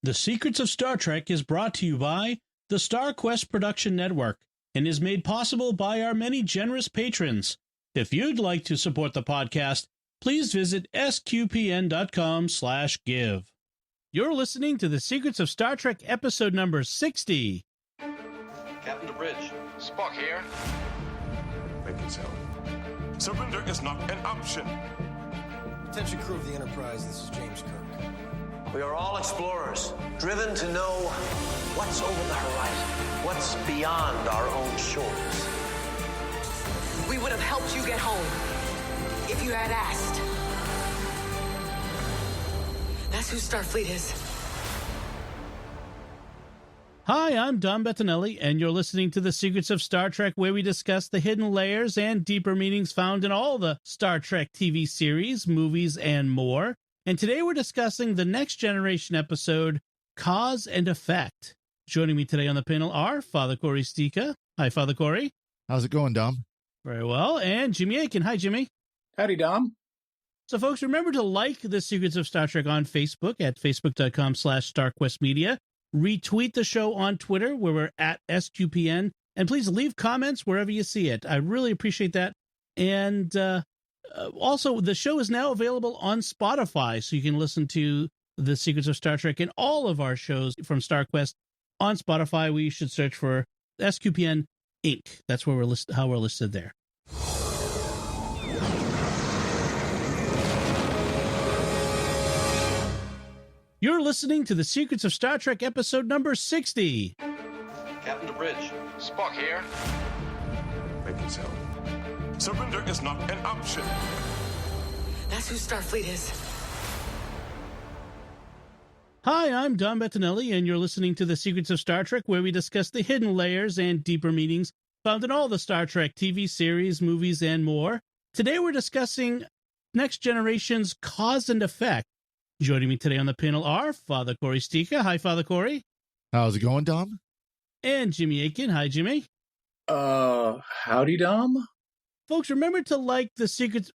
The Secrets of Star Trek is brought to you by the StarQuest Production Network and is made possible by our many generous patrons. If you'd like to support the podcast, please visit sqpn.com/give. You're listening to The Secrets of Star Trek episode number 60. Captain to bridge. Spock here. Make it so. Surrender is not an option. Attention crew of the Enterprise, this is James Kirk. We are all explorers, driven to know what's over the horizon, what's beyond our own shores. We would have helped you get home if you had asked. That's who Starfleet is. Hi, I'm Don Bettinelli, and you're listening to The Secrets of Star Trek, where we discuss the hidden layers and deeper meanings found in all the Star Trek TV series, movies, and more. And today we're discussing the Next Generation episode, Cause and Effect. Joining me today on the panel are Father Corey Stika. Hi, Father Corey. How's it going, Dom? Very well. And Jimmy Aiken. Hi, Jimmy. Howdy, Dom. So, folks, remember to like The Secrets of Star Trek on Facebook at facebook.com/StarQuestMedia. Retweet the show on Twitter, where we're at SQPN. And please leave comments wherever you see it. I really appreciate that. And also, the show is now available on Spotify, so you can listen to The Secrets of Star Trek and all of our shows from StarQuest on Spotify. We should search for SQPN Inc. That's where how we're listed there. You're listening to The Secrets of Star Trek episode number 60. Captain to bridge. Spock here. Make it so. Surrender is not an option. That's who Starfleet is. Hi, I'm Don Bettinelli, and you're listening to The Secrets of Star Trek, where we discuss the hidden layers and deeper meanings found in all the Star Trek TV series, movies, and more. Today we're discussing Next Generation's Cause and Effect. Joining me today on the panel are Father Corey Stika. Hi, Father Corey. How's it going, Dom? And Jimmy Aiken. Hi, Jimmy. Howdy, Dom. Folks, remember to like The Secrets.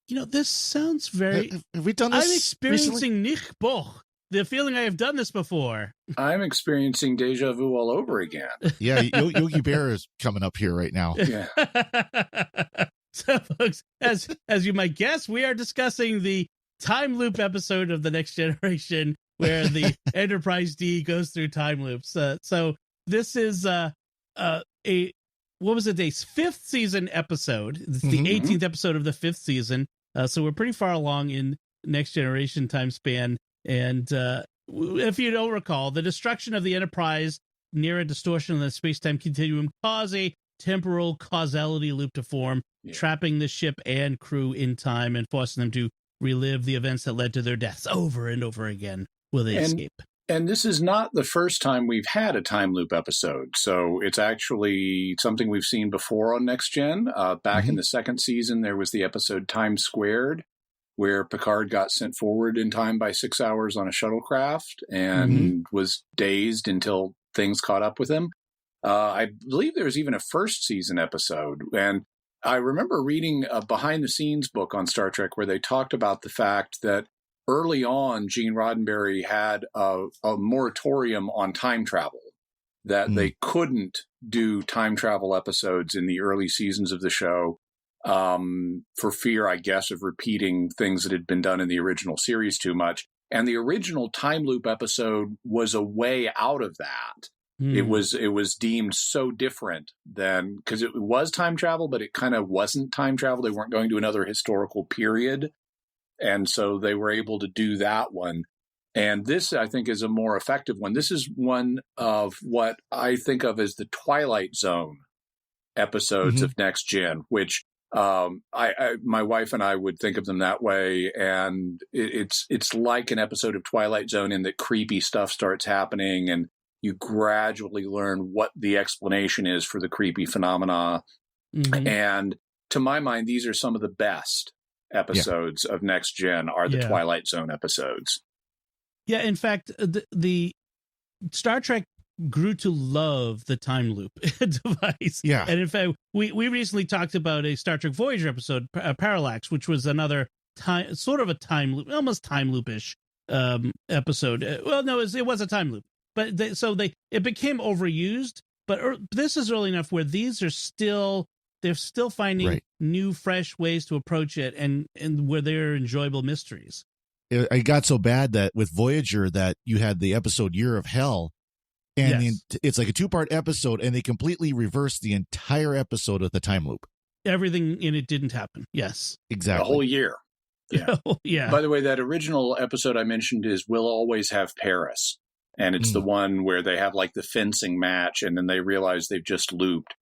You know, this sounds very... Have we done this I'm experiencing recently? Nichboch, the feeling I have done this before. I'm experiencing deja vu all over again. Yeah, Yogi Bear is coming up here right now. Yeah. So, folks, as you might guess, we are discussing the time loop episode of The Next Generation, where the Enterprise D goes through time loops. So this is a fifth season episode. It's the 18th episode of the fifth season. So we're pretty far along in Next Generation time span. And if you don't recall, the destruction of the Enterprise near a distortion of the space-time continuum caused a temporal causality loop to form, trapping the ship and crew in time and forcing them to relive the events that led to their deaths over and over again. Will they escape? And this is not the first time we've had a time loop episode. So it's actually something we've seen before on Next Gen. Back in the second season, there was the episode Time Squared, where Picard got sent forward in time by 6 hours on a shuttlecraft and was dazed until things caught up with him. I believe there was even a first season episode. And I remember reading a behind-the-scenes book on Star Trek where they talked about the fact that early on, Gene Roddenberry had a moratorium on time travel, that they couldn't do time travel episodes in the early seasons of the show for fear, I guess, of repeating things that had been done in the original series too much. And the original time loop episode was a way out of that. It was deemed so different than, because it was time travel, but it kind of wasn't time travel. They weren't going to another historical period. And so they were able to do that one. And this, I think, is a more effective one. This is one of what I think of as the Twilight Zone episodes of Next Gen, which my wife and I would think of them that way. And it's like an episode of Twilight Zone in that creepy stuff starts happening and you gradually learn what the explanation is for the creepy phenomena. And to my mind, these are some of the best episodes of Next Gen are the Twilight Zone episodes. Yeah, in fact, the Star Trek grew to love the time loop device. Yeah. And in fact, we recently talked about a Star Trek Voyager episode, Parallax, which was another time, sort of a time loop, almost time loop-ish episode. Well, no, it was a time loop, but it became overused. But this is early enough where they're still finding new, fresh ways to approach it, and where they're enjoyable mysteries. It got so bad that with Voyager that you had the episode Year of Hell, and it's like a 2-part episode, and they completely reversed the entire episode with the time loop. Everything in it didn't happen. Yes, exactly. The whole year. Yeah. Yeah. By the way, that original episode I mentioned is We'll Always Have Paris. And it's the one where they have like the fencing match, and then they realize they've just looped,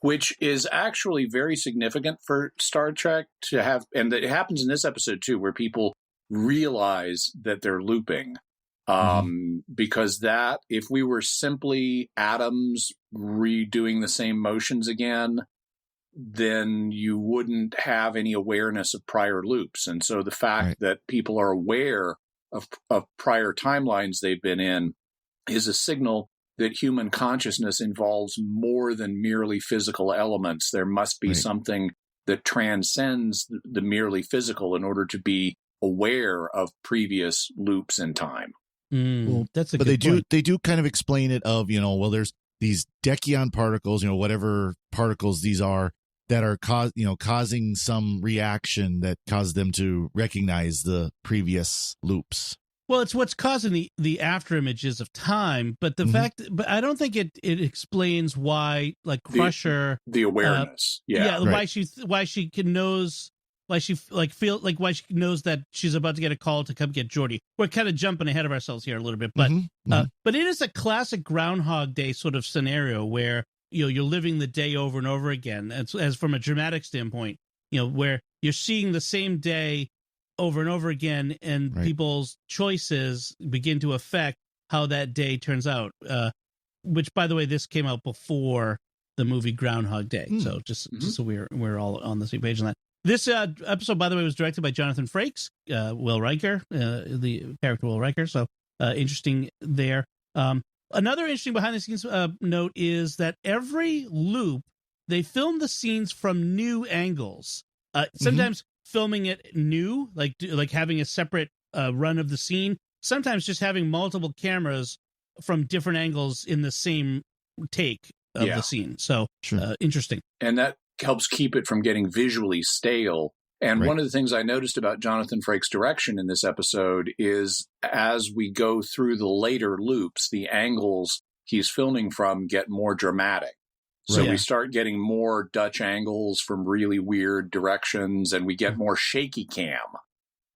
which is actually very significant for Star Trek to have. And it happens in this episode too, where people realize that they're looping. Because that, if we were simply atoms redoing the same motions again, then you wouldn't have any awareness of prior loops. And so the fact that people are aware of prior timelines they've been in is a signal that human consciousness involves more than merely physical elements. There must be something that transcends the merely physical in order to be aware of previous loops in time. Well, that's a but good point. they do kind of explain it of, there's these dechion particles, whatever particles these are, that are causing some reaction that caused them to recognize the previous loops. Well, it's what's causing the after images of time, but the fact, but I don't think it explains why, like Crusher, the awareness, why she knows why she knows that she's about to get a call to come get Geordi. We're kind of jumping ahead of ourselves here a little bit, but but it is a classic Groundhog Day sort of scenario where you're living the day over and over again, as from a dramatic standpoint, where you're seeing the same day over and over again, and people's choices begin to affect how that day turns out. Which, by the way, this came out before the movie Groundhog Day, so just so we're all on the same page on that. This episode, by the way, was directed by Jonathan Frakes, Will Riker, the character Will Riker. So interesting there. Another interesting behind the scenes note is that every loop, they film the scenes from new angles. Sometimes filming it new, like having a separate run of the scene. Sometimes just having multiple cameras from different angles in the same take of the scene. So interesting. And that helps keep it from getting visually stale. And one of the things I noticed about Jonathan Frakes' direction in this episode is as we go through the later loops, the angles he's filming from get more dramatic. So we start getting more Dutch angles from really weird directions, and we get more shaky cam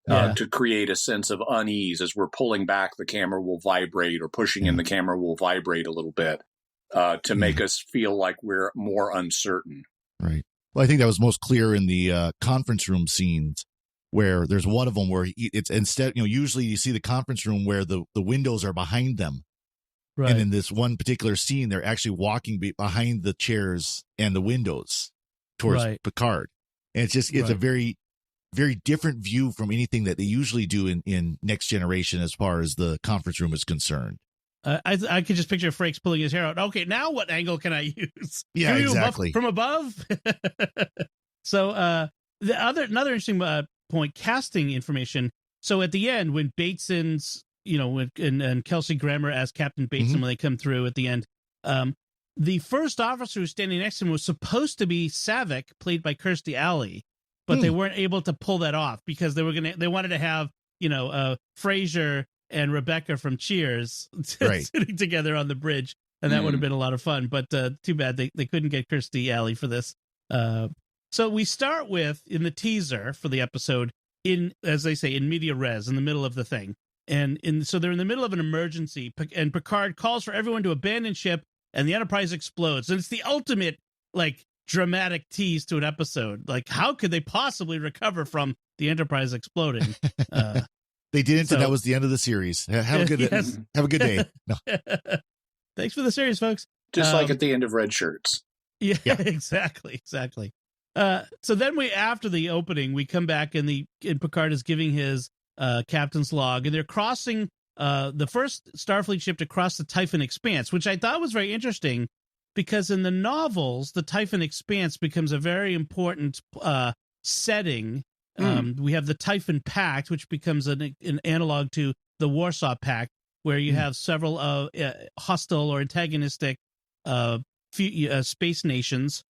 to create a sense of unease. As we're pulling back, the camera will vibrate, or pushing in, the camera will vibrate a little bit to make us feel like we're more uncertain. Right. Well, I think that was most clear in the conference room scenes, where there's one of them where it's instead, usually you see the conference room where the windows are behind them. Right. And in this one particular scene, they're actually walking behind the chairs and the windows towards Picard. And it's just, it's a very, very different view from anything that they usually do in Next Generation as far as the conference room is concerned. I could just picture Frakes pulling his hair out. Okay, now what angle can I use? Yeah, exactly. From above? So another interesting point, casting information. So at the end, when Bateson's, and Kelsey Grammer as Captain Bateson, when they come through at the end, the first officer who's standing next to him was supposed to be Savick, played by Kirstie Alley, but they weren't able to pull that off because they wanted to have, Frasier and Rebecca from Cheers sitting together on the bridge, and that would have been a lot of fun. But too bad they couldn't get Kirstie Alley for this. So we start with, in the teaser for the episode, as they say, in media res, in the middle of the thing. So they're in the middle of an emergency, and Picard calls for everyone to abandon ship, and the Enterprise explodes. And it's the ultimate, dramatic tease to an episode. How could they possibly recover from the Enterprise exploding? They didn't, and that was the end of the series. Have a good have a good day. No. Thanks for the series, folks. Just like at the end of Red Shirts. Yeah. Exactly. So then after the opening, we come back, and Picard is giving his captain's log, and they're crossing the first Starfleet ship to cross the Typhon Expanse, which I thought was very interesting because in the novels, the Typhon Expanse becomes a very important setting. We have the Typhon Pact, which becomes an analog to the Warsaw Pact, where you have several hostile or antagonistic space nations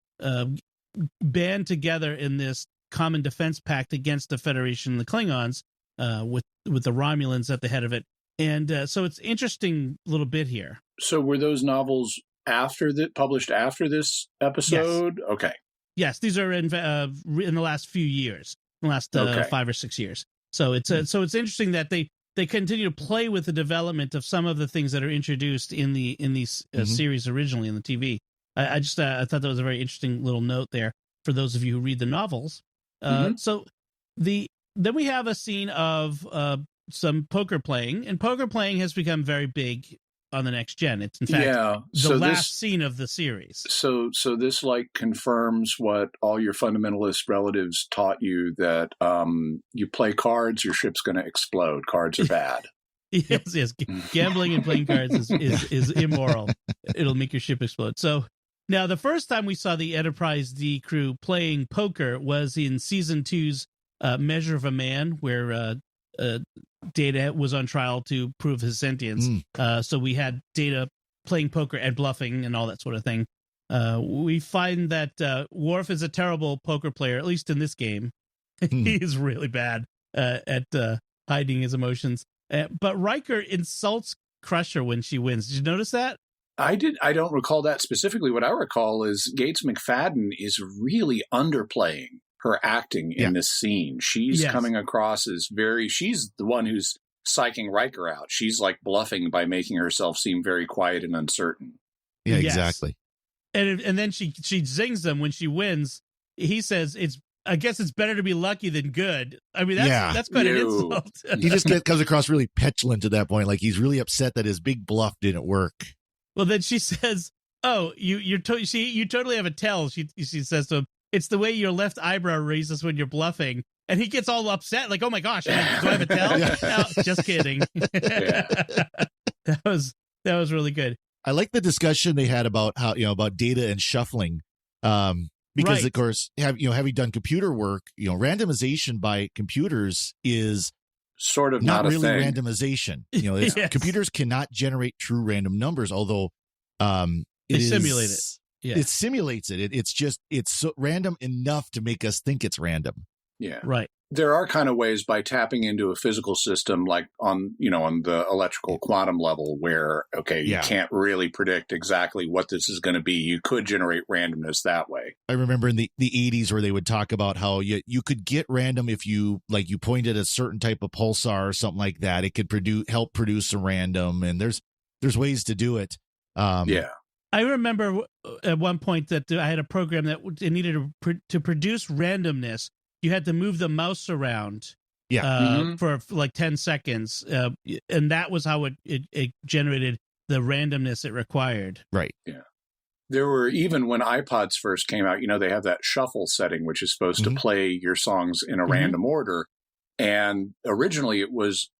band together in this common defense pact against the Federation and the Klingons, with the Romulans at the head of it. And so it's interesting little bit here. So were those novels published after this episode? Yes. Okay. Yes, these are in the last few years, the last 5 or 6 years. So it's interesting that they continue to play with the development of some of the things that are introduced in these series originally in the TV. I thought that was a very interesting little note there for those of you who read the novels. So then we have a scene of some poker playing, and poker playing has become very big on the Next Gen. It's in fact the last scene of the series. So this like confirms what all your fundamentalist relatives taught you, that you play cards, your ship's going to explode. Cards are bad. Yes. Gambling and playing cards is immoral. It'll make your ship explode. So now the first time we saw the Enterprise D crew playing poker was in season 2's Measure of a Man, where Data was on trial to prove his sentience. So we had Data playing poker and bluffing and all that sort of thing. We find that Worf is a terrible poker player, at least in this game. He's really bad at hiding his emotions. But Riker insults Crusher when she wins. Did you notice that? I don't recall that specifically. What I recall is Gates McFadden is really underplaying her acting in this scene. She's coming across as she's the one who's psyching Riker out. She's like bluffing by making herself seem very quiet and uncertain. Yeah, exactly. And then she zings them when she wins. He says, I guess it's better to be lucky than good. I mean, that's quite an insult. He just comes across really petulant at that point. Like he's really upset that his big bluff didn't work. Well, then she says, "Oh, you totally have a tell." She says to him, "It's the way your left eyebrow raises when you're bluffing." And he gets all upset, like, "Oh my gosh, do I have a tell?" No, just kidding. That was really good. I like the discussion they had about how about data and shuffling, because of course, having done computer work, randomization by computers is sort of not a really thing. Randomization. Computers cannot generate true random numbers, although they simulate it. Yeah. It simulates it. It's so random enough to make us think it's random. Yeah. Right. There are kind of ways by tapping into a physical system, like on the electrical quantum level, where, you can't really predict exactly what this is going to be. You could generate randomness that way. I remember in the 80s where they would talk about how you could get random if you pointed a certain type of pulsar or something like that. It could help produce some random, and there's ways to do it. I remember at one point that I had a program that it needed to produce randomness. You had to move the mouse around for like 10 seconds. And that was how it generated the randomness it required. Right. Yeah. There were, even when iPods first came out, they have that shuffle setting, which is supposed to play your songs in a random order. And originally it was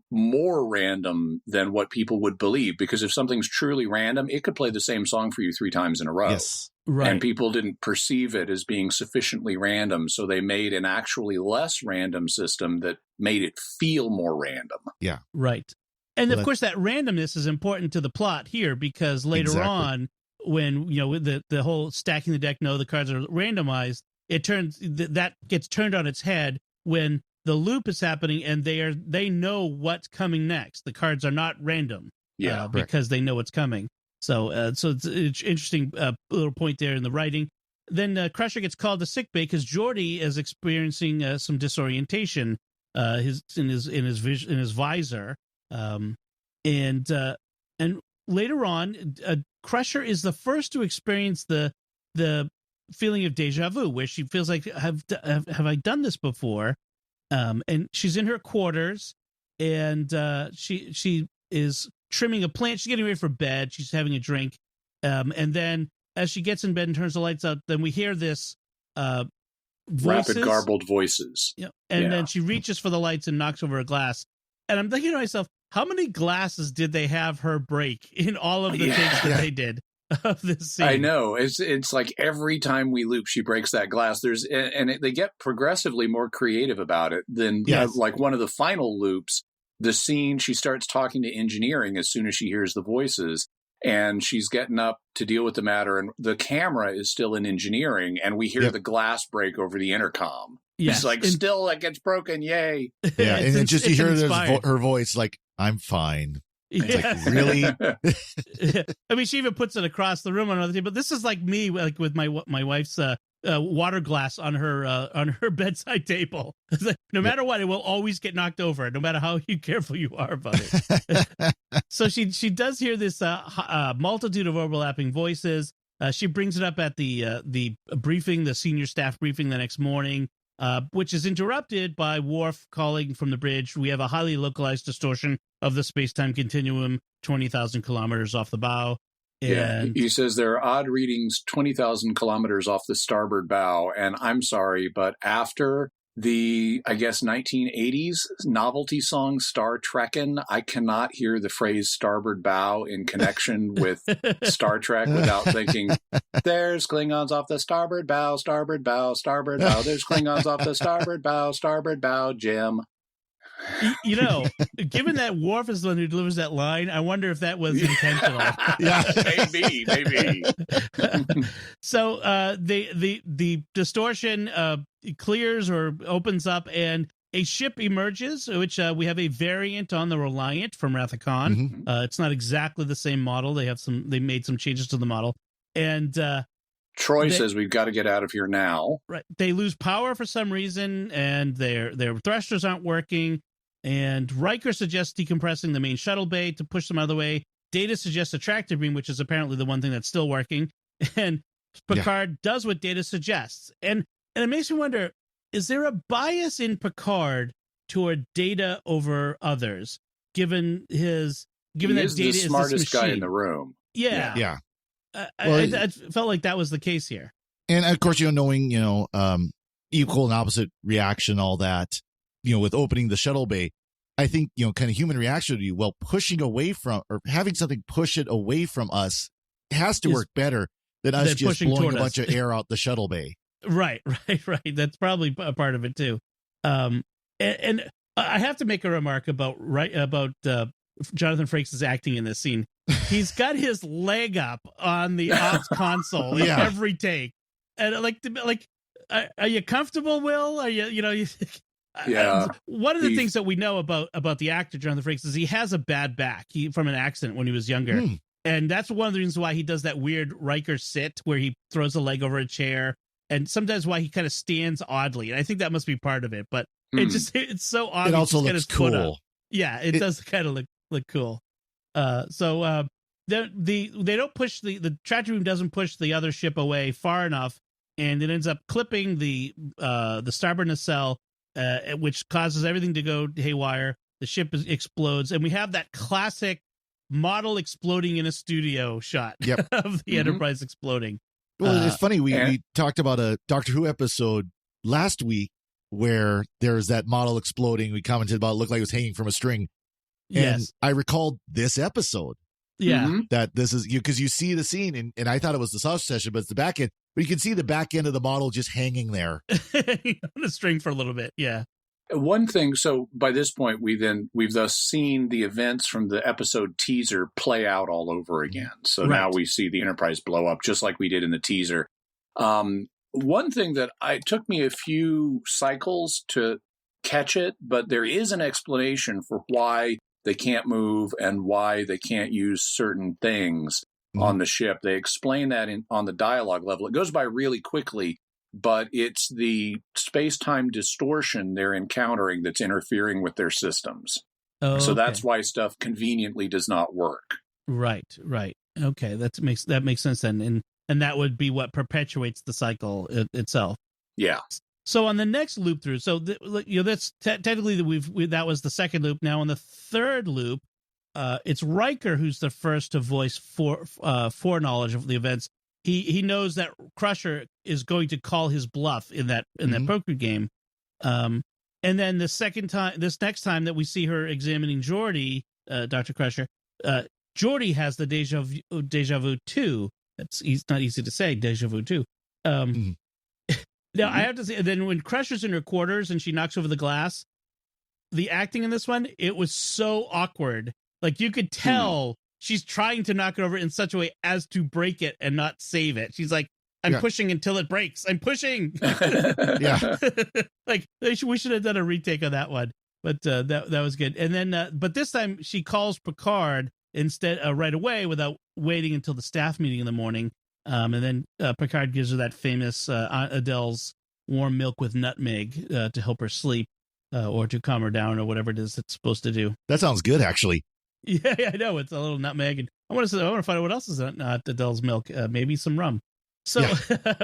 more random than what people would believe, because if something's truly random, it could play the same song for you 3 times in a row. Yes. Right. And people didn't perceive it as being sufficiently random, so they made an actually less random system that made it feel more random. Yeah. Right. And of course, that randomness is important to the plot here, because later on, when the whole stacking the deck, the cards are randomized, it turns that gets turned on its head when the loop is happening, and they know what's coming next. The cards are not random, because they know what's coming. So it's interesting little point there in the writing. Then Crusher gets called to sickbay because Geordi is experiencing some disorientation in his visor, and later on, Crusher is the first to experience the feeling of deja vu, where she feels like have I done this before? And she's in her quarters, and she is trimming a plant. She's getting ready for bed. She's having a drink. And then as she gets in bed and turns the lights out, then we hear this voices. Rapid garbled voices. Then she reaches for the lights and knocks over a glass. And I'm thinking to myself, how many glasses did they have her break in all of the takes that they did of this scene? I know. It's like every time we loop, she breaks that glass. They get progressively more creative about it than like one of the final loops. the scene, she starts talking to engineering as soon as she hears the voices, and she's getting up to deal with the matter, and the camera is still in engineering, and we hear the glass break over the intercom. Yes. It's like, still, like, it's broken, yay. Yeah, and then just you hear her voice, like, I'm fine. It's like, really? I mean, she even puts it across the room on another table. But this is like me, like with my wife's water glass on her bedside table. It's like, no matter what, it will always get knocked over, no matter how careful you are about it. So she does hear this multitude of overlapping voices. She brings it up at the briefing, the senior staff briefing the next morning. Which is interrupted by Worf calling from the bridge. We have a highly localized distortion of the space-time continuum 20,000 kilometers off the bow. And he says there are odd readings 20,000 kilometers off the starboard bow. And I'm sorry, but after the, I guess, 1980s novelty song Star Trekkin', I cannot hear the phrase starboard bow in connection with Star Trek without thinking, there's Klingons off the starboard bow, starboard bow, starboard bow. There's Klingons off the starboard bow, Jim. You know, given that Worf is the one who delivers that line, I wonder if that was intentional. Yeah, maybe. So the distortion clears or opens up, and a ship emerges, which we have a variant on the Reliant from Wrath of Khan. Mm-hmm. It's not exactly the same model. They made some changes to the model, and Troy says we've got to get out of here now. Right. They lose power for some reason, and their thrusters aren't working. And Riker suggests decompressing the main shuttle bay to push them out of the way. Data suggests a tractor beam, which is apparently the one thing that's still working. And Picard does what Data suggests. And it makes me wonder, is there a bias in Picard toward Data over others, given that Data is the smartest this guy machine? in the room? Yeah. I felt like that was the case here. And of course, knowing, equal and opposite reaction, all that, with opening the shuttle bay, I think, kind of human reaction to you, well, pushing away from or having something push it away from us has to work better than us just blowing a bunch of air out the shuttle bay. Right. That's probably a part of it too. And I have to make a remark about Jonathan Frakes' acting in this scene. He's got his leg up on the ops console in every take, and are you comfortable, Will? Are you? One of the things that we know about the actor Jonathan Frakes is he has a bad back from an accident when he was younger, and that's one of the reasons why he does that weird Riker sit where he throws a leg over a chair, and sometimes why he kind of stands oddly. And I think that must be part of it, but it's so odd. It also looks cool. Yeah, it does kind of look cool. So they don't push the tractor beam doesn't push the other ship away far enough, and it ends up clipping the starboard nacelle, which causes everything to go haywire. The ship explodes, and we have that classic model exploding in a studio shot of the Enterprise exploding. Well, it's funny. We talked about a Doctor Who episode last week where there's that model exploding. We commented about it looked like it was hanging from a string. And I recalled this episode. Yeah. That this is because you see the scene, and I thought it was the sausage session, but it's the back end. But you can see the back end of the model just hanging there on a string for a little bit. Yeah. One thing, so by this point, we've thus seen the events from the episode teaser play out all over again. So now we see the Enterprise blow up just like we did in the teaser. One thing that took me a few cycles to catch it, but there is an explanation for why they can't move and why they can't use certain things on the ship. They explain that on the dialogue level. It goes by really quickly, but it's the space-time distortion they're encountering that's interfering with their systems. So that's why stuff conveniently does not work. Right. Okay, that makes sense then, and that would be what perpetuates the cycle itself. Yeah. So on the next loop through, that's technically that was the second loop. Now on the third loop, it's Riker who's the first to voice foreknowledge of the events. He knows that Crusher is going to call his bluff in that poker game, and then this next time that we see her examining Geordi, Dr. Crusher, Geordi has the deja vu too. It's not easy to say deja vu too. Now, I have to say, then when Crusher's in her quarters and she knocks over the glass, the acting in this one, it was so awkward. Like you could tell she's trying to knock it over in such a way as to break it and not save it. She's like, I'm pushing until it breaks. I'm pushing. Yeah. Like we should have done a retake on that one, but that was good. And then, but this time she calls Picard instead right away without waiting until the staff meeting in the morning. And then Picard gives her that famous Aunt Adele's warm milk with nutmeg to help her sleep or to calm her down or whatever it is it's supposed to do. That sounds good, actually. Yeah, I know. It's a little nutmeg. And I want to find out what else is in Adele's milk. Maybe some rum. So,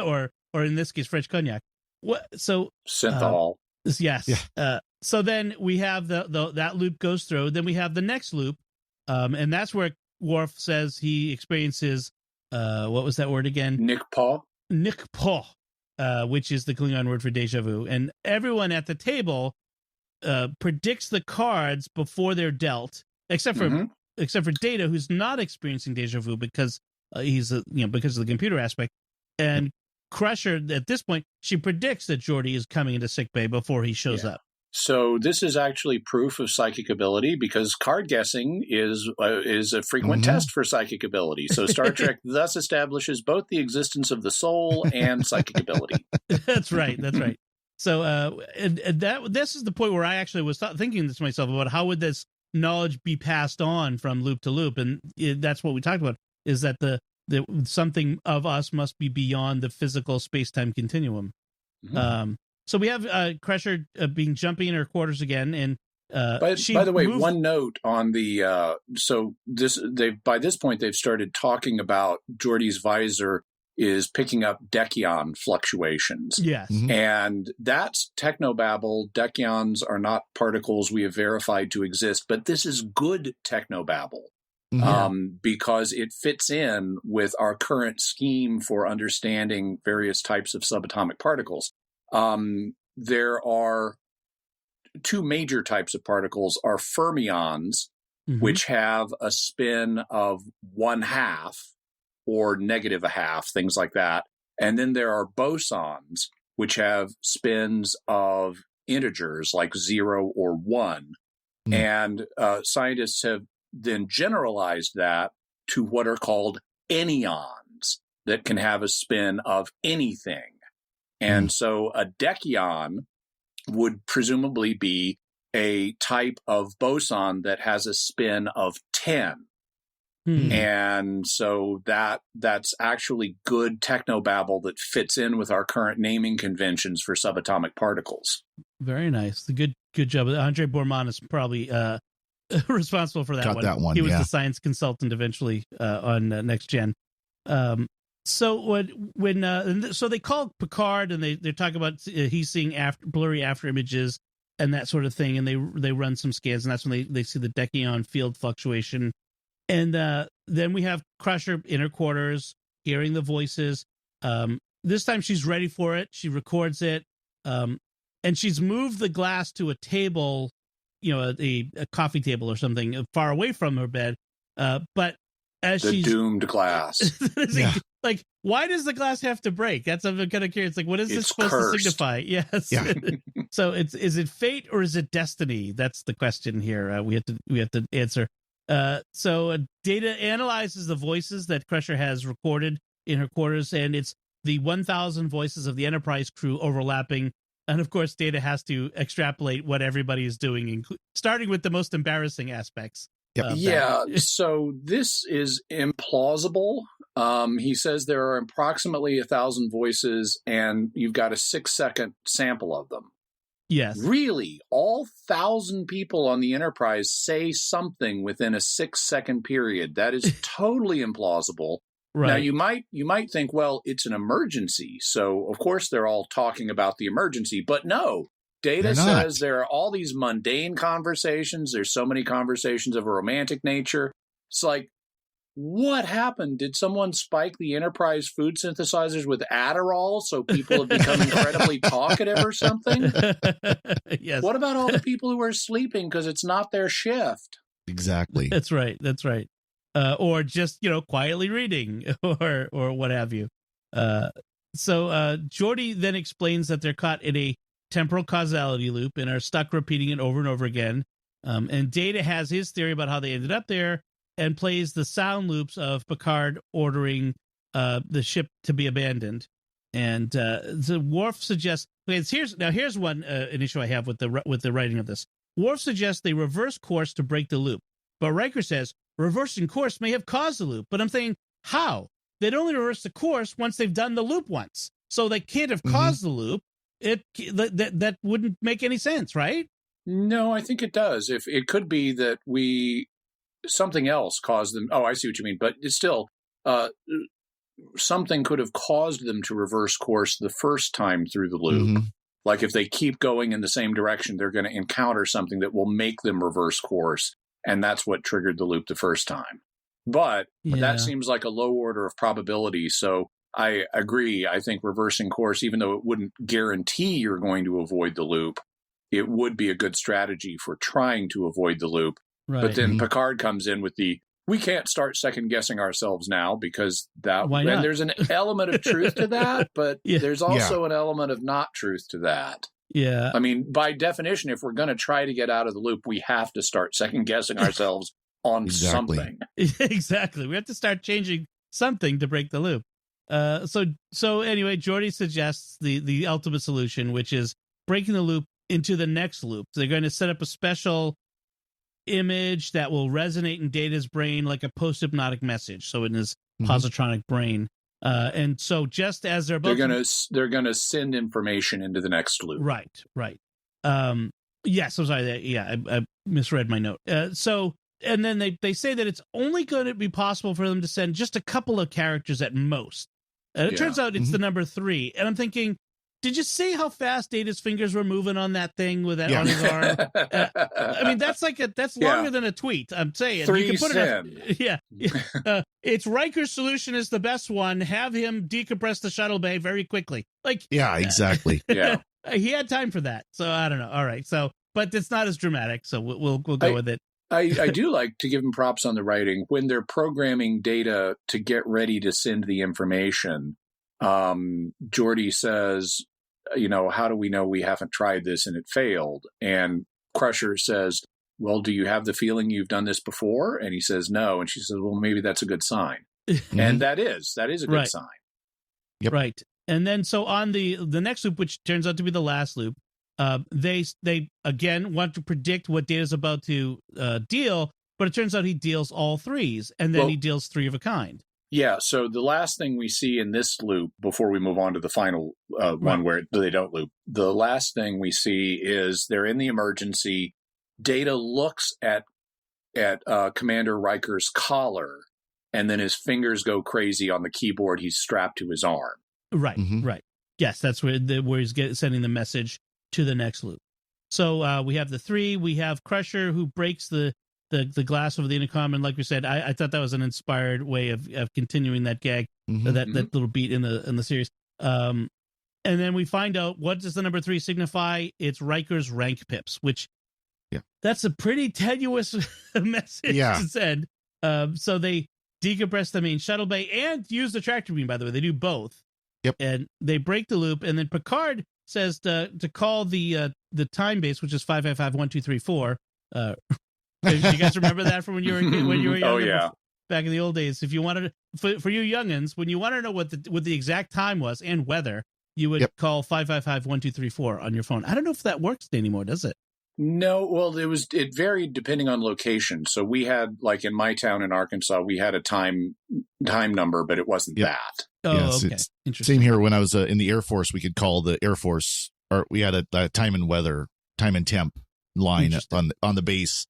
or in this case, French cognac. What? So synthol. Yes. Yeah. So then we have that loop goes through. Then we have the next loop, and that's where Worf says he experiences what was that word again? Nikpo, which is the Klingon word for deja vu. And everyone at the table predicts the cards before they're dealt, except for Data, who's not experiencing deja vu because because of the computer aspect. And Crusher, at this point, she predicts that Geordi is coming into sickbay before he shows up. So this is actually proof of psychic ability because card guessing is a frequent test for psychic ability. So Star Trek thus establishes both the existence of the soul and psychic ability. That's right. So this is the point where I actually was thinking to myself about how would this knowledge be passed on from loop to loop, and that's what we talked about. Is that the something of us must be beyond the physical space-time continuum. So we have Crusher jumping in her quarters again, and by the way, one note on the by this point they've started talking about Geordi's visor is picking up dechion fluctuations. Yes, and that's technobabble. Dechions are not particles we have verified to exist, but this is good technobabble. Because it fits in with our current scheme for understanding various types of subatomic particles. There are two major types of particles are fermions, which have a spin of 1/2 or -1/2, things like that. And then there are bosons, which have spins of integers like 0 or 1. And scientists have then generalized that to what are called anyons that can have a spin of anything. And so a dechion would presumably be a type of boson that has a spin of 10. And so that's actually good technobabble that fits in with our current naming conventions for subatomic particles. Very nice. Good job. Andre Borman is probably responsible for that Got one. That one. He was the science consultant eventually on Next Gen. So so they call Picard and they talk about he's seeing blurry after images and that sort of thing, and they run some scans, and that's when they see the dechion field fluctuation. And then we have Crusher in her quarters, hearing the voices. This time she's ready for it. She records it, and she's moved the glass to a table, a coffee table or something far away from her bed. But as she's doomed glass, like, why does the glass have to break? That's I'm kind of curious. Like, what is this supposed to signify? Yes. Yeah. So is it fate or is it destiny? That's the question here. We have to answer. So Data analyzes the voices that Crusher has recorded in her quarters, and it's the 1,000 voices of the Enterprise crew overlapping. And of course, Data has to extrapolate what everybody is doing, starting with the most embarrassing aspects. So this is implausible. He says there are approximately 1,000 voices, and you've got a 6-second sample of them. Yes. Really, all 1,000 people on the Enterprise say something within a 6-second period. That is totally implausible. Right. Now, you might think, well, it's an emergency. So, of course, they're all talking about the emergency. But no, Data says there are all these mundane conversations. There's so many conversations of a romantic nature. It's like, what happened? Did someone spike the Enterprise food synthesizers with Adderall so people have become incredibly talkative or something? Yes. What about all the people who are sleeping because it's not their shift? Exactly. That's right. Or just, quietly reading or what have you. So Geordi then explains that they're caught in a temporal causality loop and are stuck repeating it over and over again. And Data has his theory about how they ended up there and plays the sound loops of Picard ordering the ship to be abandoned. And the Worf suggests, here's one an issue I have with the writing of this. Worf suggests they reverse course to break the loop, but Riker says reversing course may have caused the loop. But I'm saying, how? They'd only reverse the course once they've done the loop once, so they can't have caused the loop. That wouldn't make any sense, right? No, I think it does. If it could be that something else caused them. Oh, I see what you mean. But it's still, something could have caused them to reverse course the first time through the loop. Mm-hmm. Like if they keep going in the same direction, they're going to encounter something that will make them reverse course. And that's what triggered the loop the first time. But that seems like a low order of probability. So I agree. I think reversing course, even though it wouldn't guarantee you're going to avoid the loop, it would be a good strategy for trying to avoid the loop. Right. But then Picard comes in with we can't start second guessing ourselves now because and there's an element of truth to that, but there's also an element of not truth to that. Yeah. I mean, by definition, if we're going to try to get out of the loop, we have to start second guessing ourselves on something. Exactly. We have to start changing something to break the loop. So anyway, Geordi suggests the ultimate solution, which is breaking the loop into the next loop. They're going to set up a special image that will resonate in Data's brain like a post-hypnotic message. So in his positronic brain. And so just as they're gonna send information into the next loop. Right. Yes, I'm sorry. I misread my note. And then they say that it's only going to be possible for them to send just a couple of characters at most. And it turns out it's the number 3. And I'm thinking, did you see how fast Data's fingers were moving on that thing with that on his arm? I mean, that's longer than a tweet. I'm saying 3 you can put it. It's Riker's solution is the best one. Have him decompress the shuttle bay very quickly. Exactly. He had time for that. So I don't know. All right. So, but it's not as dramatic. So we'll go with it. I do like to give them props on the writing when they're programming Data to get ready to send the information. Geordi says, how do we know we haven't tried this and it failed? And Crusher says, well, do you have the feeling you've done this before? And he says, no. And she says, well, maybe that's a good sign. And that is a good sign. Yep. Right. And then so on the next loop, which turns out to be the last loop, they again want to predict what Data's about to deal, but it turns out he deals all 3s, and then he deals 3 of a kind. Yeah, so the last thing we see in this loop, before we move on to the final one where they don't loop, the last thing we see is they're in the emergency. Data looks at Commander Riker's collar, and then his fingers go crazy on the keyboard he's strapped to his arm. Right, right. Yes, that's where he's sending the message to the next loop. So we have the 3. We have Crusher, who breaks the glass over the intercom, and like we said, I thought that was an inspired way of continuing that gag, that little beat in the series. And then we find out, what does the number 3 signify? It's Riker's rank pips, which that's a pretty tenuous message to send. So they decompress the main shuttle bay and use the tractor beam. By the way, they do both. Yep. And they break the loop, and then Picard says to call the time base, which is 555-1234. Do you guys remember that from when you were young? Oh yeah, back in the old days. If you wanted for you youngins, when you wanted to know what the exact time was and weather, you would call 555-1234 on your phone. I don't know if that works anymore, does it? No, well, it varied depending on location. So we had, like in my town in Arkansas, we had a time number, but it wasn't that. Oh, yes, okay. Interesting. Same here. When I was in the Air Force, we could call the Air Force, or we had a time and weather, time and temp line on the base.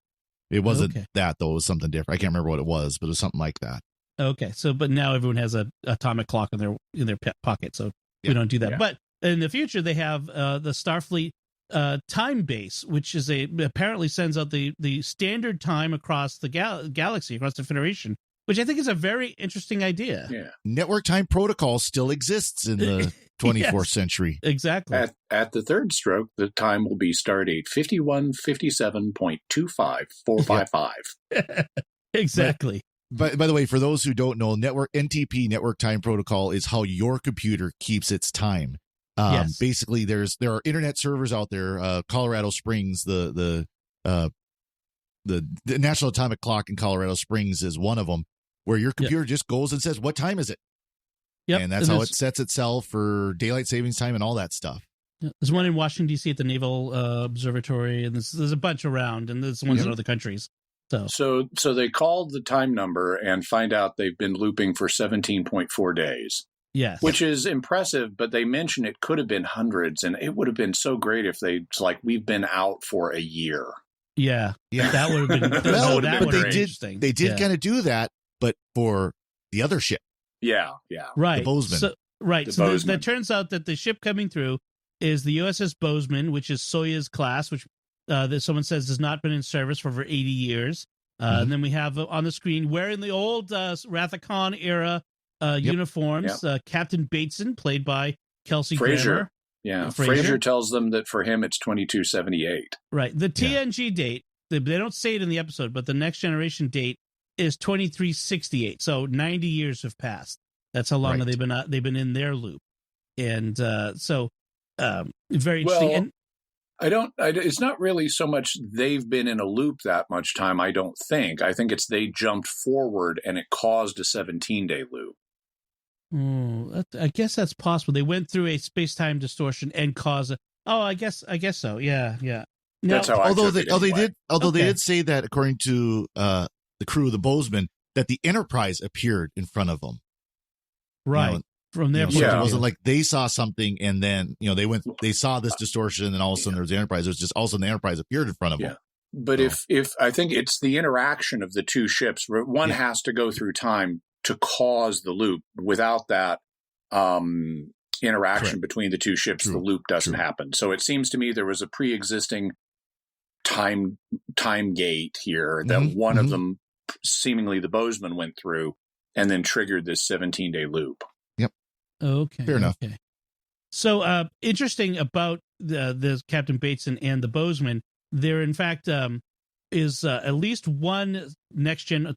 It wasn't that, though. It was something different. I can't remember what it was, but it was something like that. Okay. So, but now everyone has a atomic clock in their pocket, so we don't do that. Yeah. But in the future, they have the Starfleet time base, which is apparently sends out the standard time across the galaxy, across the Federation, which I think is a very interesting idea. Yeah. Network time protocol still exists in the 24th century. Exactly. At the third stroke, the time will be stardate 5157.25455. Exactly. But by the way, for those who don't know, NTP, network time protocol, is how your computer keeps its time. Yes. Basically, there are internet servers out there. Colorado Springs, the National Atomic Clock in Colorado Springs is one of them, where your computer just goes and says, "What time is it?" Yep. And that's how it sets itself for daylight savings time and all that stuff. There's one in Washington, D.C. at the Naval Observatory, and there's a bunch around, and there's ones in other countries. So they called the time number and find out they've been looping for 17.4 days. Yes. Which is impressive, but they mentioned it could have been hundreds, and it would have been so great if we've been out for a year. Yeah. That would have been Well, but interesting. They did kind of do that, but for the other ship. Yeah. Right. The Bozeman. So that turns out that the ship coming through is the USS Bozeman, which is Soyuz class, which that someone says has not been in service for over 80 years. And then we have on the screen, wearing the old Wrath of Khan era uniforms, Captain Bateson, played by Kelsey Grammer. Yeah, Fraser tells them that for him it's 2278. Right. The TNG date, they don't say it in the episode, but the Next Generation date is 2368. So 90 years have passed. That's how long they've been in their loop. And very interesting. Well, it's not really so much they've been in a loop that much time, I don't think. I think it's they jumped forward and it caused a 17-day loop. I guess that's possible. They went through a space-time distortion and caused I guess so. Yeah. Now, that's how they did say that, according to the crew of the Bozeman, that the Enterprise appeared in front of them. Right. From their point of view. It wasn't like they saw something and then, they saw this distortion and all of a sudden there was the Enterprise. It was just all of a sudden the Enterprise appeared in front of them. But if I think it's the interaction of the two ships, one has to go through time to cause the loop. Without that interaction between the two ships, the loop doesn't happen. So it seems to me there was a pre-existing time gate here that one of them, seemingly the Bozeman, went through and then triggered this 17-day loop. Okay. Fair enough. Okay. So interesting about the Captain Bateson and the Bozeman, there in fact is at least one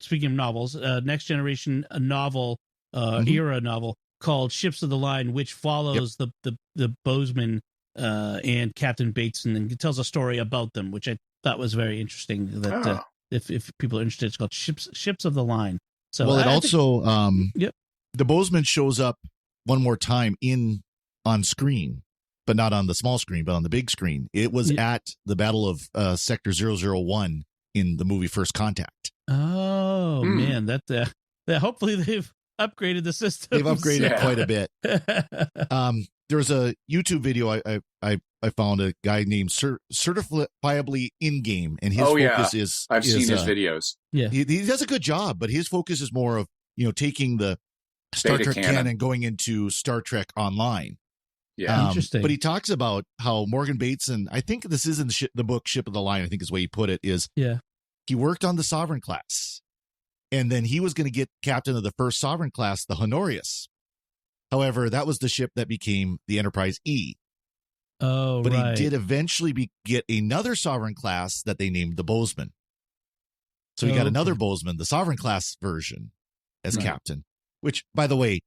speaking of novels, Next Generation novel, era novel called Ships of the Line, which follows the Bozeman and Captain Bateson, and it tells a story about them, which I thought was very interesting. That if people are interested, it's called Ships of the Line. So the Bozeman shows up one more time on screen, but not on the small screen, but on the big screen. It was at the Battle of Sector 001 in the movie First Contact. Oh man, that hopefully they've upgraded the system. They've upgraded quite a bit. There was a YouTube video I found, a guy named Certifiably In Game, and his focus is I've seen his videos. Yeah, he does a good job, but his focus is more of taking the Star Trek canon going into Star Trek Online. Yeah, interesting. But he talks about how Morgan Bateson, I think this is in the book Ship of the Line, I think is the way he put it, is he worked on the Sovereign class, and then he was going to get captain of the first Sovereign class, the Honorius. However, that was the ship that became the Enterprise E. Oh, but he did eventually get another Sovereign class that they named the Bozeman. So he got another Bozeman, the Sovereign class version, as captain. Which, by the way,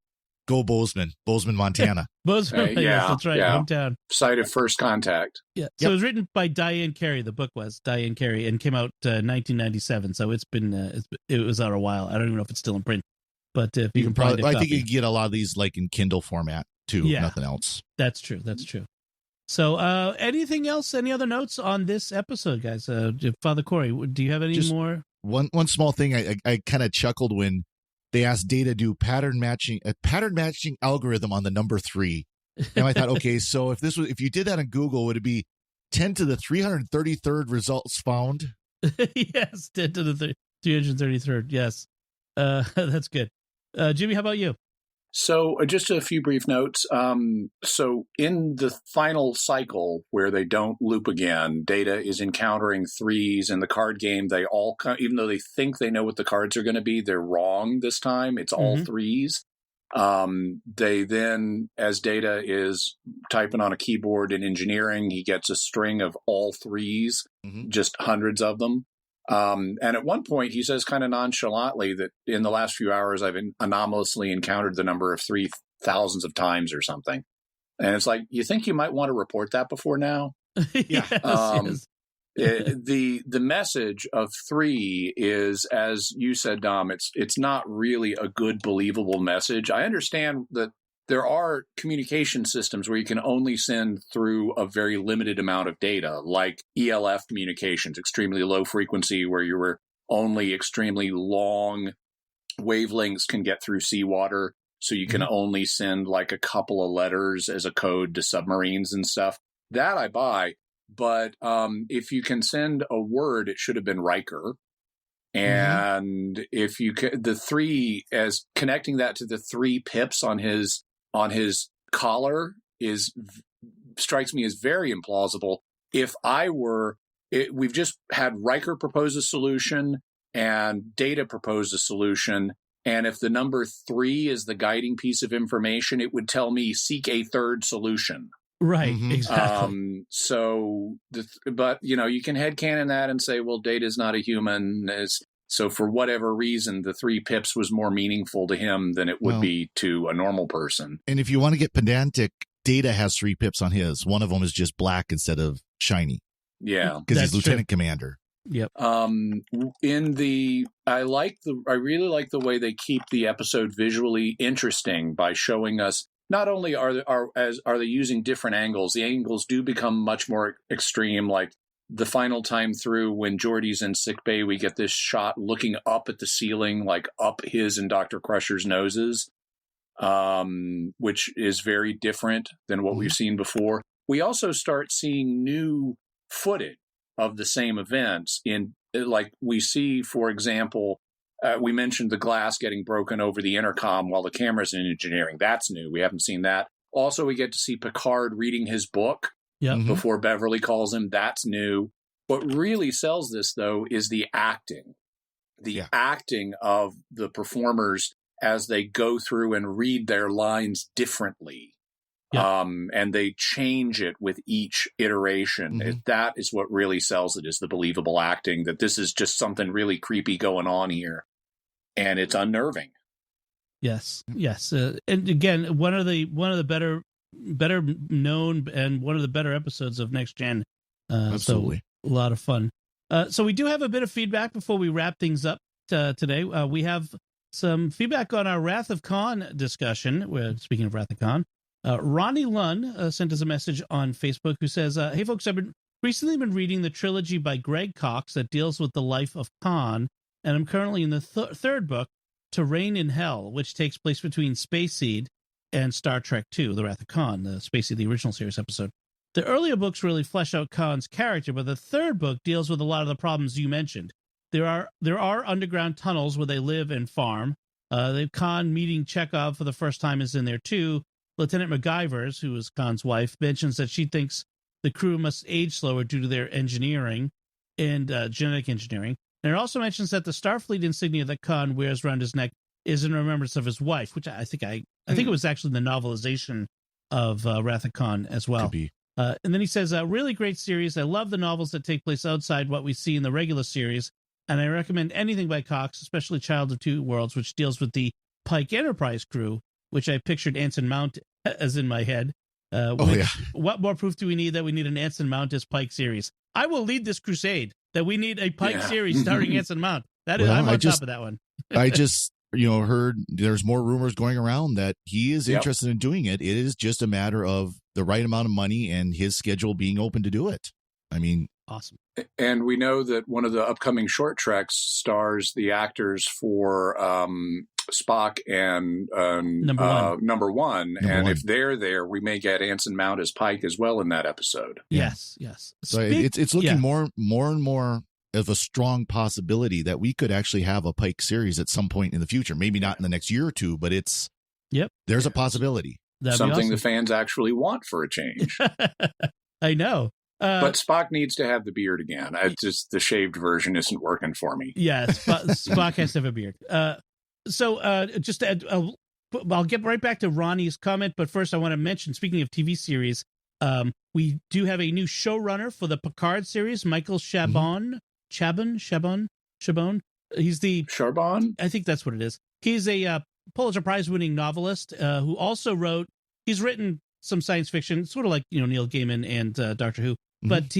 go Bozeman, Montana. Bozeman, yes, that's right, hometown. Site of First Contact. Yeah, so it was written by Diane Carey. The book was Diane Carey, and came out 1997. So it's been it was out a while. I don't even know if it's still in print, but if you can probably, I think you can get a lot of these like in Kindle format too. Yeah, nothing else. That's true. So, anything else? Any other notes on this episode, guys? Father Corey, do you have any more? One small thing. I kind of chuckled when they asked Data to do a pattern matching algorithm on the number 3. And I thought, okay, so if you did that on Google, would it be 10 to the 333rd results found? Yes, 10 to the 333rd. Yes, that's good. Jimmy, how about you? So just a few brief notes. So in the final cycle where they don't loop again, Data is encountering 3s in the card game. They all, even though they think they know what the cards are going to be, they're wrong this time. It's all 3s. They then, as Data is typing on a keyboard in engineering, he gets a string of all 3s, just hundreds of them. And at one point, he says kind of nonchalantly that in the last few hours, I've anomalously encountered the number of 3,000s of times or something. And it's like, you think you might want to report that before now? Yes, yes. The message of 3 is, as you said, Dom, it's not really a good, believable message. I understand that there are communication systems where you can only send through a very limited amount of data, like ELF communications, extremely low frequency, where you were only extremely long wavelengths can get through seawater. So you can only send like a couple of letters as a code to submarines and stuff. That I buy. But if you can send a word, it should have been Riker. And if you could, the 3, as connecting that to the 3 pips on his collar strikes me as very implausible. If I were, we've just had Riker propose a solution and Data propose a solution. And if the number 3 is the guiding piece of information, it would tell me seek a third solution. Right, exactly. But you can headcanon that and say, well, Data's not a human. So for whatever reason, the 3 pips was more meaningful to him than it would be to a normal person. And if you want to get pedantic, Data has 3 pips on his. One of them is just black instead of shiny. Yeah. Because he's lieutenant commander. Yep. I really like the way they keep the episode visually interesting by showing us not only are they using different angles, the angles do become much more extreme. Like the final time through when Geordi's in sickbay, we get this shot looking up at the ceiling, like up his and Dr. Crusher's noses, which is very different than what we've seen before. We also start seeing new footage of the same events like we see, for example, we mentioned the glass getting broken over the intercom while the camera's in engineering. That's new. We haven't seen that. Also, we get to see Picard reading his book before Beverly calls him. That's new. What really sells this, though, is the acting. The acting of the performers as they go through and read their lines differently. And they change it with each iteration. That is what really sells it, is the believable acting, that this is just something really creepy going on here. And it's unnerving. Yes. And again, one of the better known and one of the better episodes of Next Gen. Absolutely. So a lot of fun. So we do have a bit of feedback before we wrap things up today. We have some feedback on our Wrath of Khan discussion. Speaking of Wrath of Khan, Ronnie Lunn sent us a message on Facebook who says, hey folks, I've recently been reading the trilogy by Greg Cox that deals with the life of Khan, and I'm currently in the third book, To Reign in Hell, which takes place between Space Seed and Star Trek II, The Wrath of Khan, the Space Seed, the original series episode. The earlier books really flesh out Khan's character, but the third book deals with a lot of the problems you mentioned. There are underground tunnels where they live and farm. The Khan meeting Chekhov for the first time is in there too. Lieutenant MacGyvers, who is Khan's wife, mentions that she thinks the crew must age slower due to their engineering and genetic engineering. And it also mentions that the Starfleet insignia that Khan wears around his neck is in remembrance of his wife, which I think it was actually the novelization of Wrath of Khan as well. Could be. And then he says, really great series. I love the novels that take place outside what we see in the regular series, and I recommend anything by Cox, especially Child of Two Worlds, which deals with the Pike Enterprise crew, which I pictured Anson Mount as in my head. What more proof do we need that we need an Anson Mount as Pike series? I will lead this crusade that we need a Pike series starring Anson Mount. I'm on top of that one. I just heard there's more rumors going around that he is interested in doing it. It is just a matter of the right amount of money and his schedule being open to do it. I mean, awesome. And we know that one of the upcoming short treks stars the actors for Spock and Number One. If they're there, we may get Anson Mount as Pike as well in that episode. Yes. So it's looking more and more of a strong possibility that we could actually have a Pike series at some point in the future. Maybe not in the next year or two, but there's a possibility. That'd Something awesome. The fans actually want for a change. I know. But Spock needs to have the beard again. Just the shaved version isn't working for me. Yeah, Spock has to have a beard. I'll get right back to Ronnie's comment, but first I want to mention, speaking of TV series, we do have a new showrunner for the Picard series, Michael Chabon. Chabon. He's the Charbon. I think that's what it is. He's a Pulitzer Prize winning novelist who also he's written some science fiction, sort of like, Neil Gaiman and Doctor Who. But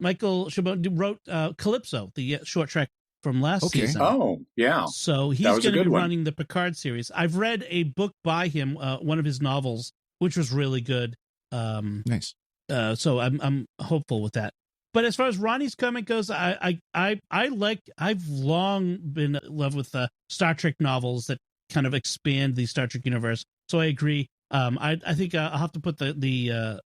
Michael Chabon wrote Calypso, the short trek from last season. Oh, yeah. So he's going to be running the Picard series. I've read a book by him, one of his novels, which was really good. Nice. So I'm hopeful with that. But as far as Ronnie's comic goes, I've long been in love with Star Trek novels that kind of expand the Star Trek universe. So I agree. I think I'll have to put the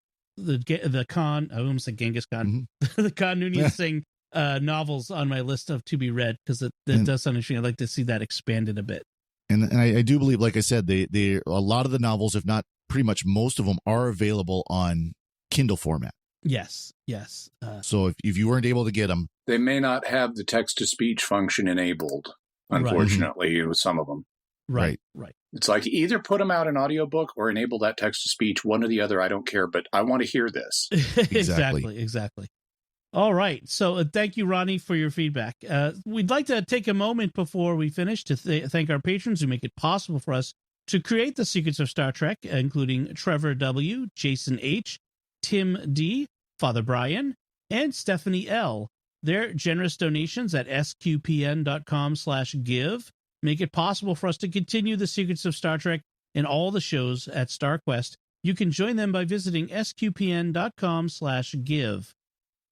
Khan, I almost said Genghis Khan, the Khan Noonien Singh novels on my list of to be read, because it does sound interesting. I'd like to see that expanded a bit. And I do believe, like I said, they a lot of the novels, if not pretty much most of them, are available on Kindle format. Yes. So if you weren't able to get them, they may not have the text-to-speech function enabled, unfortunately, with some of them. Right. It's like either put them out in audiobook or enable that text-to-speech, one or the other. I don't care, but I want to hear this. Exactly. All right. So thank you, Ronnie, for your feedback. We'd like to take a moment before we finish to thank our patrons who make it possible for us to create the Secrets of Star Trek, including Trevor W., Jason H., Tim D., Father Brian, and Stephanie L. Their generous donations at sqpn.com/give make it possible for us to continue the Secrets of Star Trek and all the shows at StarQuest. You can join them by visiting sqpn.com/give.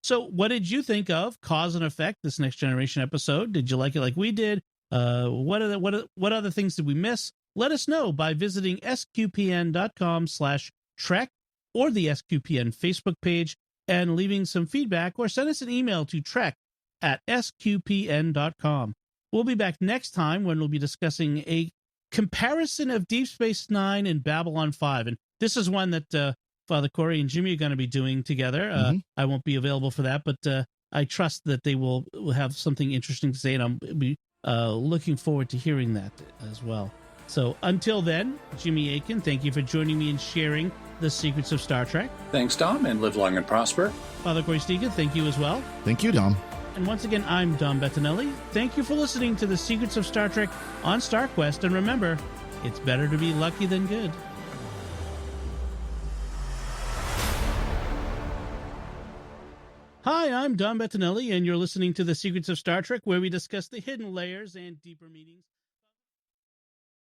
So what did you think of Cause and Effect, this Next Generation episode? Did you like it like we did? What other things did we miss? Let us know by visiting sqpn.com/trek or the SQPN Facebook page and leaving some feedback, or send us an email to trek@sqpn.com. We'll be back next time when we'll be discussing a comparison of Deep Space Nine and Babylon 5. And this is one that Father Corey and Jimmy are going to be doing together. I won't be available for that, but I trust that they will have something interesting to say, and I'll be looking forward to hearing that as well. So until then, Jimmy Aiken, thank you for joining me and sharing the Secrets of Star Trek. Thanks, Dom, and live long and prosper. Father Corey Stegan, thank you as well. Thank you, Dom. And once again, I'm Dom Bettinelli. Thank you for listening to the Secrets of Star Trek on StarQuest. And remember, it's better to be lucky than good. Hi, I'm Dom Bettinelli, and you're listening to the Secrets of Star Trek, where we discuss the hidden layers and deeper meanings